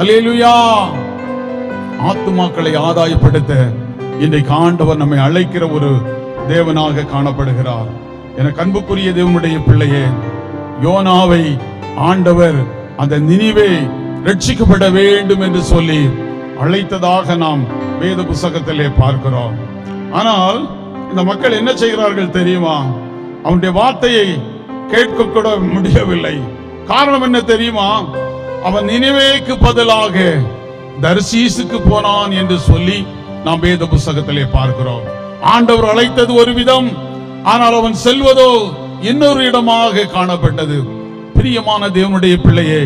அல்லேலூயா. ஆத்துமாக்களை ஆதாயப்படுத்த இன்றைக்கு ஆண்டவர் நம்மை அழைக்கிற ஒரு தேவனாக காணப்படுகிறார். எனக்கு அன்புக்குரிய தேவனுடைய பிள்ளையே, யோனாவை ஆண்டவர் அந்த நினிவே ரட்சிக்கப்பட வேண்டும் என்று சொல்லி அழைத்ததாக நாம் வேத புத்தகத்திலே பார்க்கிறோம். ஆனால் இந்த மக்கள் என்ன செய்கிறார்கள் தெரியுமா? அவனுடைய வார்த்தையை கேட்க கூட முடியவில்லை. காரணம் என்ன தெரியுமா? அவன் நினிவேக்கு பதிலாக தர்சீசுக்கு போனான் என்று சொல்லி நாம் வேத புத்தகத்திலே பார்க்கிறோம். ஆண்டவர் அழைத்தது ஒரு விதம், ஆனால் அவன் செல்வதோ இன்னொரு இடமாக காணப்பட்டது. பிரியமான தேவனுடைய பிள்ளையே,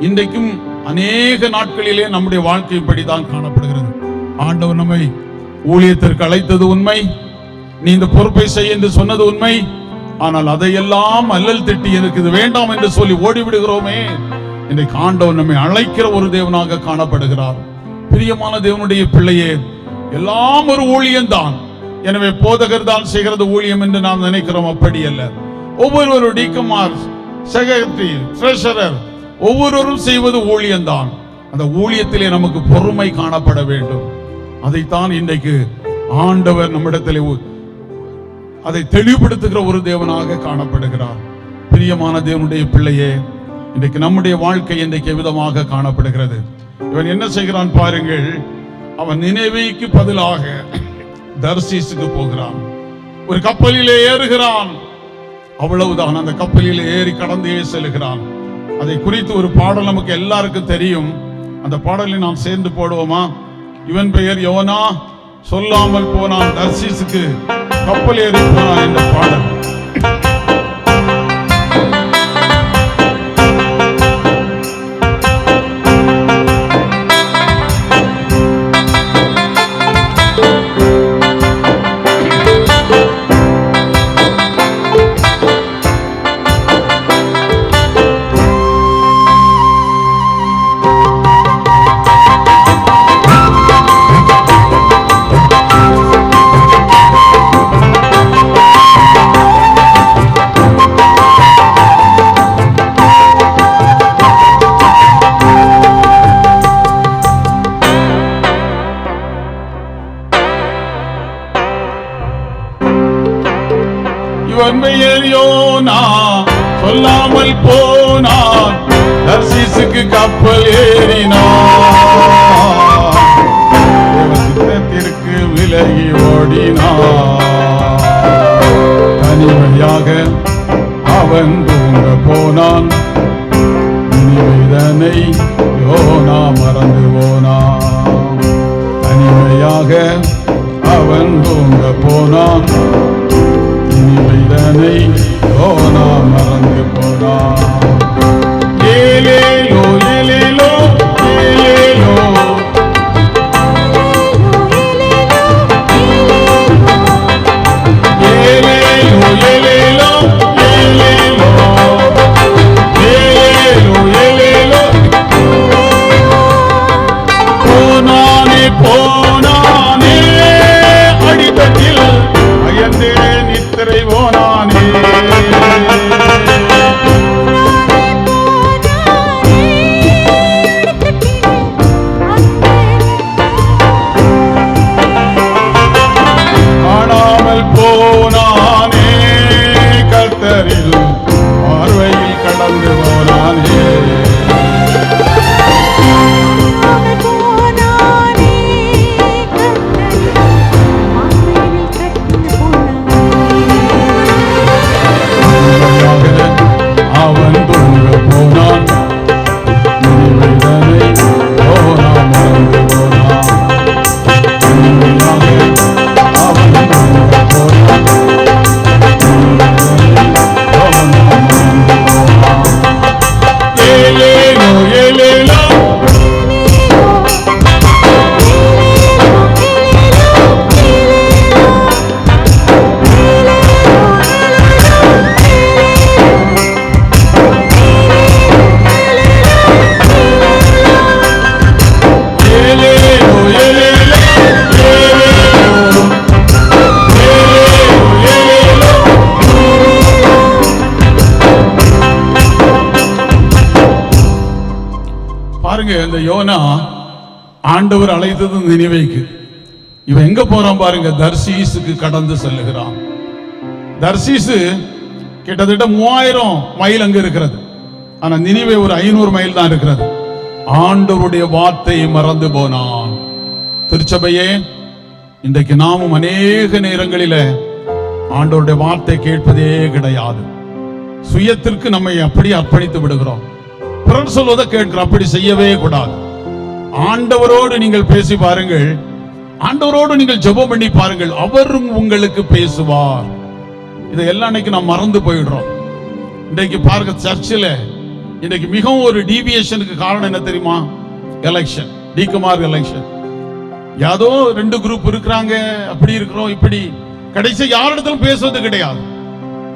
இன்றைக்கும் அநேக நாட்களிலே நம்முடைய வாழ்க்கை இப்படிதான் காணப்படுகிறது. ஆண்டவர் நம்மை ஊழியத்திற்கு அழைத்தது உண்மை, நீ இந்த பொறுப்பை செய்ய என்று சொன்னது உண்மை. ஆனால் அதையெல்லாம் அல்லல் திட்டி எனக்கு இது வேண்டாம் என்று சொல்லி ஓடிவிடுகிறோமே. இன்றைக்கு ஆண்டவர் நம்மை அழைக்கிற ஒரு தேவனாக காணப்படுகிறார். பிரியமான தேவனுடைய பிள்ளையே, எல்லாம் ஒரு ஊழியம் தான். எனவே போதகர் தான் செய்கிறது ஊழியம் என்று நாம் நினைக்கிறோம். அப்படி அல்ல. ஒவ்வொருவரும் டீக்கமார், செக்ரட்டரி, ட்ரெஷரர் ஒவ்வொருவரும் செய்வது ஊழியம் தான். அந்த ஊழியத்திலே நமக்கு பொறுமை காணப்பட வேண்டும். அதைத்தான் இன்றைக்கு ஆண்டவர் நம்மிடத்திலே அதை தெளிவுபடுத்துகிற ஒரு தேவனாக காணப்படுகிறார். பிரியமான தேவனுடைய பிள்ளையே, இன்றைக்கு நம்முடைய வாழ்க்கை இன்றைக்கு எவ்விதமாக காணப்படுகிறது? இவன் என்ன செய்கிறான் பாருங்கள். அவன் நினைவேக்கு பதிலாக தர்சீசுக்கு போகிறான். ஒரு கப்பலிலே ஏறுகிறான். அவ்வளவுதான். அந்த கப்பலிலே ஏறி கடந்தே செல்கிறான். அதை குறித்து ஒரு பாடல் நமக்கு எல்லாருக்கும் தெரியும். அந்த பாடலை நாம் சேர்ந்து போடுவோமா? இவன் பெயர் யோனா, சொல்லாமல் போனான், தர்சீசுக்கு கப்பல் ஏறி போனான் என்ற பாடல். இவன் பெயர் யோனா, சொல்லாமல் போனான், தர்சீசுக்கு கப்பல் ஏறினான். சித்தத்திற்கு விலகி ஓடினான். தனிமையாக அவன் தூங்க போனான். நினைதனை யோனா மறந்து போனான். தனிமையாக அவன் தூங்க போனான். நினைதனை யோனா மறந்து போனான். ஏலேலோ ஏலேலோ ஏலேலோ, ஏலேலோ ஏலேலோ ஏலேலோ, பாருங்க, இந்த யோனா ஆண்டவர் அழைத்தது நினிவேக்கு. இவன் எங்க போறான் பாருங்க, தர்சீசுக்கு கடந்து செல்லுகிறான். தர்சீசு கிட்டத்தட்ட 3000 மைல் அங்க இருக்கிறது. ஆனா நினிவே ஒரு 500 மைல் தான் இருக்கிறது. ஆண்டவருடைய வார்த்தையை மறந்து போனான். திருச்சபையே, இன்றைக்கு நாமும் அநேக நேரங்களில ஆண்டவருடைய வார்த்தை கேட்பதே கிடையாது. சுயத்திற்கு நம்மை அப்படி அர்ப்பணித்து விடுகிறோம். பிறர் சொல்வதை கேட்கிறோம். அப்படி செய்யவே கூடாது. ஆண்டவரோடு நீங்கள் பேசி பாருங்கள், ஆண்டவரோடு நீங்கள் ஜெபம் பண்ணி பாருங்கள், அவரும் உங்களுக்கு பேசுவார். இதெல்லாம் இன்னைக்கு நாம் மறந்து போயிடுறோம். இன்றைக்கு பாருங்க, சர்ச்சில் இன்னைக்கு மிகவும் ஒரு டீவியேஷனுக்கு காரணம் என்ன தெரியுமா? எலெக்ஷன், டிகுமார் எலெக்ஷன். யாதோ 2 குரூப் இருக்கிறாங்க, அப்படி இருக்கிறோம், இப்படி கடைசி யாரிடத்திலும் பேசுவது கிடையாது.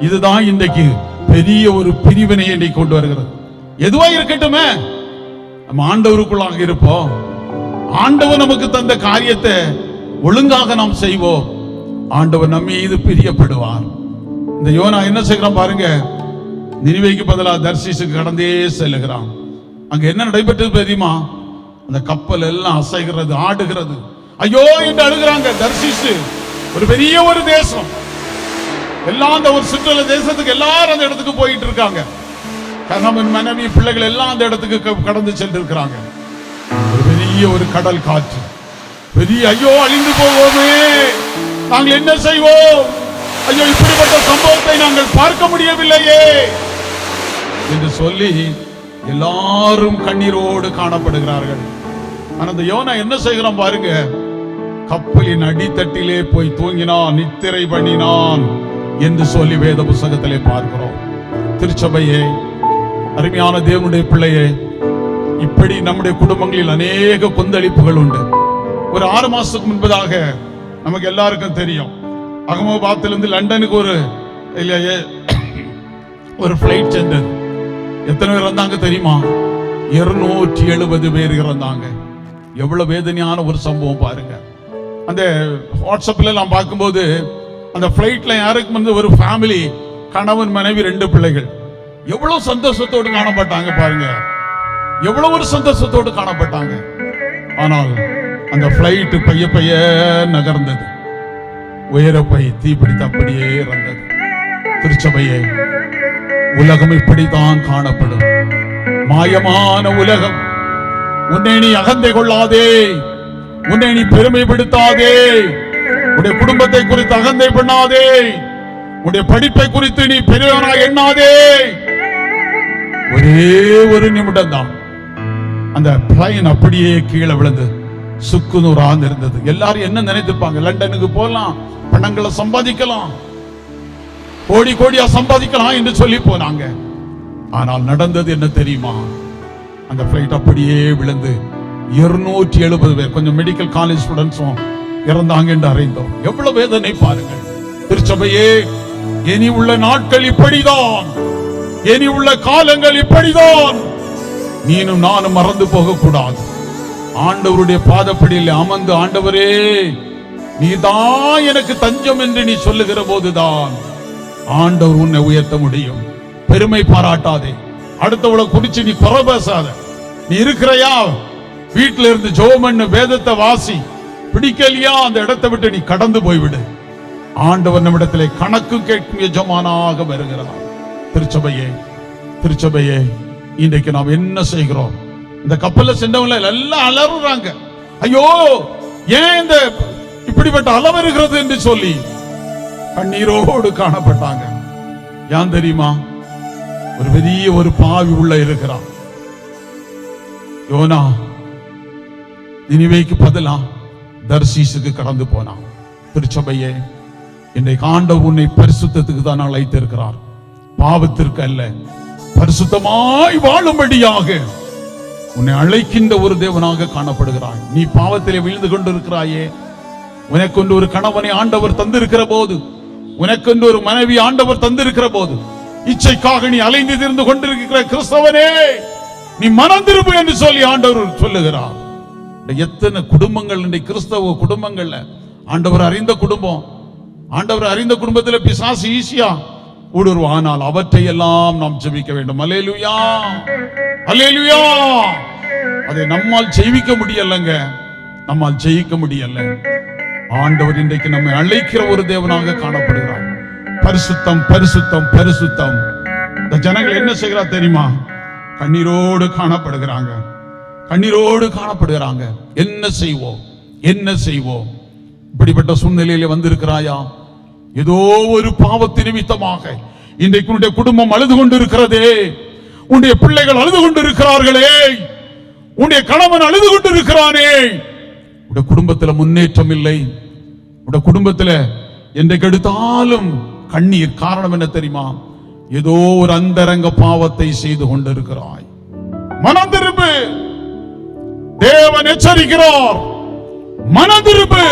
இதுதான் இன்றைக்கு பெரிய ஒரு பிரிவினையை இன்னைக்கு கொண்டு வருகிறது. எதுவா இருக்கட்டுமே, நம்ம ஆண்டவருக்குள்ளாக இருப்போம். ஆண்டவர் நமக்கு தந்த காரியத்தை ஒழுங்காக நாம் செய்வோம். ஆண்டவர் நம்ம மீது பிரியப்படுவார். இந்த யோனா என்ன செய்கிறான் பாருங்க, நினிவேக்கு பதிலாக தர்சீசுக்கு கடந்தே செல்லுகிறான். அங்க என்ன நடைபெற்றது தெரியுமா? அந்த கப்பல் எல்லாம் அசைகிறது, ஆடுகிறது, ஐயோ என்று அழுகிறாங்க. தர்சீசு ஒரு பெரிய ஒரு தேசம், எல்லாம் அந்த ஒரு சுற்றுலா தேசத்துக்கு எல்லாரும் அந்த இடத்துக்கு போயிட்டு இருக்காங்க. கணவன், மனைவி, பிள்ளைகள் எல்லாம் அந்த இடத்துக்கு கடந்து சென்று இருக்கிறாங்க. ஒரு பெரிய ஒரு கடல் காற்று, பெரிய ஐயோ அழிந்து போவோமே, நாங்கள் என்ன செய்வோம், ஐயோ இப்படிப்பட்ட சம்பவத்தை நாங்கள் பார்க்க முடியவில்லையே என்று சொல்லி எல்லாரும் கண்ணீரோடு காணப்படுகிறார்கள். ஆனா அந்த யோனா என்ன செய்கிறான் பாருங்க, கப்பலின் அடித்தட்டிலே போய் தூங்கினான், நித்திரை பண்ணினான் என்று சொல்லி வேத புத்தகத்திலே பார்க்கிறோம். திருச்சபையே, அருமையான தேவனுடைய பிள்ளையே, இப்படி நம்முடைய குடும்பங்களில் அநேக கொந்தளிப்புகள் உண்டு. ஒரு 6 மாசத்துக்கு முன்பதாக நமக்கு எல்லாருக்கும் தெரியும், அகமதாபாத்திலிருந்து லண்டனுக்கு ஒரு ஃபிளைட் சென்றது. எத்தனை பேர் இறந்தாங்க தெரியுமா? 270 பேர் இறந்தாங்க. எவ்வளவு வேதனையான ஒரு சம்பவம் பாருங்க. அந்த வாட்ஸ்அப்ல எல்லாம் பார்க்கும்போது அந்த பிளைட்ல யாருக்கு வந்து ஒரு ஃபேமிலி, கணவன், மனைவி, 2 பிள்ளைகள், எவ்வளவு சந்தோஷத்தோடு காணப்பட்டாங்க பாருங்க, எவ்வளவு ஒரு சந்தோஷத்தோடு காணப்பட்டாங்க. ஆனால் அந்த பிளைட் பைய பைய நகர்ந்தது, உயரப்பை தீப்பிடித்து அப்படியே இறந்தது. திருச்சபையே, உலகம் இப்படித்தான் காணப்படும், மாயமான உலகம். உன்னை நீ அகந்தை கொள்ளாதே, உன்னை நீ பெருமைப்படுத்தாதே, உன்னுடைய குடும்பத்தை குறித்து அகந்தை பண்ணாதே, உன்னுடைய படிப்பை குறித்து நீ பெரியவனாய் எண்ணாதே. ஒரே ஒரு நிமிடம் தான் அந்த பிளைன் அப்படியே கீழே விழுந்து சுக்குநூறாக இருந்தது. எல்லாரும் என்ன நினைத்துப்பாங்க, லண்டனுக்கு போகலாம், பணங்களை சம்பாதிக்கலாம், கோடி கோடியா சம்பாதிக்கலாம் என்று சொல்லி போனாங்க. ஆனால் நடந்தது என்ன தெரியுமா? அந்த பிளைட் அப்படியே விழுந்து 270 பேர், கொஞ்சம் மெடிக்கல் காலேஜ் ஸ்டூடெண்ட்ஸும் இறந்தாங்க என்று அறிந்தோம். எவ்வளவு வேதனை பாருங்கள். திருச்சபையே, இனி உள்ள நாட்கள் இப்படிதான், இனி உள்ள காலங்கள் இப்படிதான். நீனும் நானும் மறந்து போக கூடாது. ஆண்டவருடைய பாதப்படியில் அமர்ந்து, ஆண்டவரே நீதான் எனக்கு தஞ்சம் என்று நீ சொல்லுகிற போதுதான் ஆண்டவர் உன்னை உயர்த்த முடியும். பெருமை பாராட்டாதே, அடுத்தவளை குறிச்சு நீ குறை பேசாத. நீ இருக்கிறையா, வீட்டில இருந்து ஜெபம் பண்ணு, வேதத்தை வாசி. பிடிக்கலையா, அந்த இடத்தை விட்டு நீ கடந்து போய்விடு. ஆண்டவர் நம்மிடத்திலே கணக்கு கேட்கும் எஜமானாக வருகிறார். திருச்சபையே, திருச்சபையே, இன்றைக்கு நாம் என்ன செய்கிறோம்? இந்த கப்பல்ல சென்றவங்க எல்லாம் அலறுறாங்க, ஐயோ ஏன் இந்த இப்படிப்பட்ட அளவு இருக்கிறது என்று சொல்லி கண்ணீரோடு காணப்பட்டாங்க. ஏன் தெரியுமா? ஒரு பெரிய ஒரு பாவி உள்ள இருக்கிறான். யோனா நினிவேக்கு பதிலா தர்சீசுக்கு கடந்து போனான். திருச்சபையே, இன்றைக்கு ஆண்டவர் உன்னை பரிசுத்தத்துக்கு தான் அழைத்திருக்கிறார், பாவத்திற்கு அல்ல. பரிசுத்தமாய் வாழும்படியாக உன்னை அழைக்கின்ற ஒரு தேவனாக காணப்படுகிறாய். நீ பாவத்திலே விழுந்து கொண்டிருக்கிறாயே, உனக்கொன்று ஒரு கணவனை ஆண்டவர் தந்திருக்கிற போது, உனக்கொன்று ஒரு மனைவி ஆண்டவர் தந்திருக்கிற போது, இச்சைக்காக நீ அலைந்து திரிந்து கொண்டிருக்கிற கிறிஸ்தவனே, நீ மனம் திரும்பு என்று சொல்லி ஆண்டவர் சொல்லுகிறார். எத்தனை குடும்பங்கள் இன்றைக்கு கிறிஸ்தவ குடும்பங்கள்ல, ஆண்டவர் அறிந்த குடும்பம், ஆண்டவர் அறிந்த குடும்பத்தில் பிசாசு ஈஸியா ஊடுருவான். ஆனால் அவற்றை எல்லாம் நாம் ஜெபிக்க வேண்டும். அல்லேலூயா, அல்லேலூயா, அதை நம்மால் ஜெயிக்க முடியலங்க, நம்மால் ஜெயிக்க முடியல. ஆண்டவர் இன்றைக்கு நம்மை அழைக்கிற ஒரு தேவனாக காணப்படுகிறார். பரிசுத்தம் பரிசுத்தம் பரிசுத்தம். இந்த ஜனங்கள் என்ன செய்கிறார் தெரியுமா? கண்ணீரோடு காணப்படுகிறாங்க, கண்ணீரோடு காணப்படுகிறாங்க. என்ன செய்வோம், என்ன செய்வோம்? இப்படிப்பட்ட சூழ்நிலையில வந்திருக்கிறாயா? ஏதோ ஒரு பாவத்தின் நிமித்தமாக இன்றைக்கு உன்னுடைய குடும்பம் அழுது கொண்டிருக்கிறதே, உன்னுடைய பிள்ளைகள் அழுது கொண்டிருக்கிறார்களே, உன்னுடைய கணவன் அழுது கொண்டிருக்கிறானே, உன்னுடைய குடும்பத்தில் முன்னேற்றம் இல்லை, உன்னுடைய குடும்பத்தில் என்றைக்கு எடுத்தாலும் கண்ணீர். காரணம் என்ன தெரியுமா? ஏதோ ஒரு அந்தரங்க பாவத்தை செய்து கொண்டிருக்கிறாய். மனம் திரும்பு, தேவன் எச்சரிக்கிறார். மனம் திரும்பு.